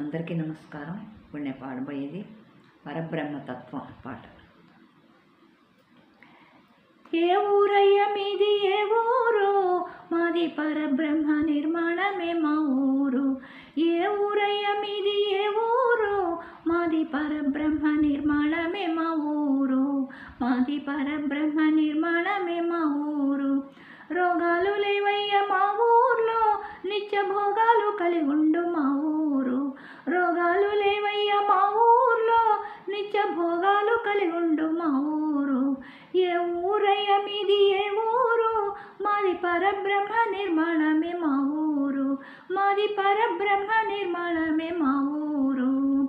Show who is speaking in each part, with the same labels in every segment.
Speaker 1: అందరికీ నమస్కారం. ఇప్పుడు నేను పాడబోయేది పరబ్రహ్మతత్వం పాట. ఏ ఊరయ్య మీది ఏ ఊరు, మాది పరబ్రహ్మ నిర్మాణమే మా ఊరు. ఏ ఊరయ్య మీది ఏ ఊరు, మాది పరబ్రహ్మ నిర్మాణమే మా ఊరు. మాది పరబ్రహ్మ నిర్మాణమే మా ఊరు. రోగాలు లేవయ్య మా ఊర్లో, నిత్య భోగాలు కలిగి ఉండు మా ఊరు. రోగాలు లేవయ్య మా ఊర్లో, నిత్య భోగాలు కలిగి ఉండు మా ఊరు. ఏ ఊరయ్య మీది ఏ ఊరు, మాది పరబ్రహ్మ నిర్మాణమే మా ఊరు. మాది పరబ్రహ్మ నిర్మాణమే మా ఊరు.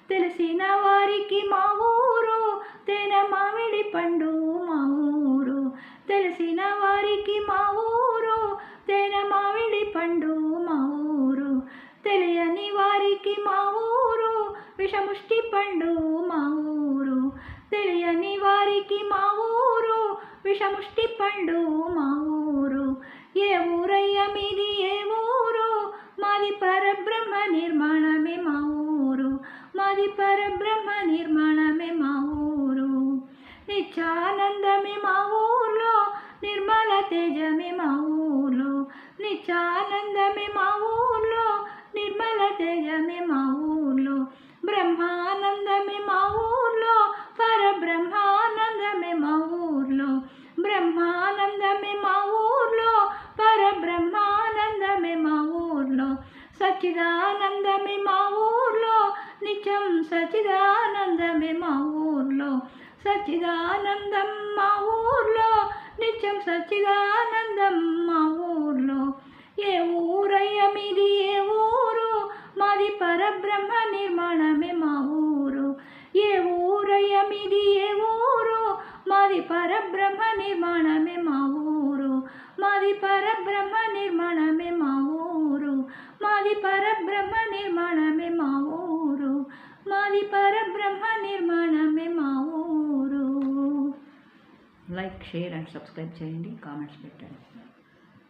Speaker 1: తెలిసిన వారికి మా ఊరు తేనె మామిడి పండు మా ఊరు. తెలిసిన వారికి మా ఊరు తేనె మామిడి పండు మా ఊరు. తెలియని వారికి మా ఊరు విషముష్టి పండు మా ఊరు. తెలియని వారికి మా ఊరు విషముష్టి పండు మా ఊరు. ఏ ఊరయ్య మీది ఏ ఊరు, మాది పరబ్రహ్మ నిర్మాణమే మా ఊరు. మాది పరబ్రహ్మ నిర్మాణమే మా ఊరు. నిత్యానందమే మా ఊర్లో, నిర్మల తేజమే మా ఊర్లో. నిత్యానందమే మా ఊర్లో, నిర్మల తేజమే మా ఊర్లో. బ్రహ్మానందమే మా ఊర్లో, పరబ్రహ్మానందమే మా ఊర్లో. బ్రహ్మానందమే మా ఊర్లో, పరబ్రహ్మానందమే మా ఊర్లో. సచ్చిదానందమే మా ఊర్లో, నిత్యం సచ్చిదానందమే మా ఊర్లో. సచ్చిదానందం మా ఊర్లో, నిత్యం సచ్చిదానందం మా ఊర్లో. ఏ ఊరయ్య మీది ఏ ఊరు, మాది పరబ్రహ్మ నిర్మాణమే మా ఊరు. ఏ ఊరయ్య మీది ఏ ఊరు, మాది పరబ్రహ్మ నిర్మాణమే మా ఊరు. మాది పరబ్రహ్మ నిర్మాణమే మా ఊరు. మాది పరబ్రహ్మ నిర్మాణమే మా ఊరు. మాది పరబ్రహ్మ నిర్మాణమే మా ఊరు. లైక్, షేర్ అండ్ సబ్స్క్రైబ్ చేయండి, కామెంట్స్ పెట్టండి.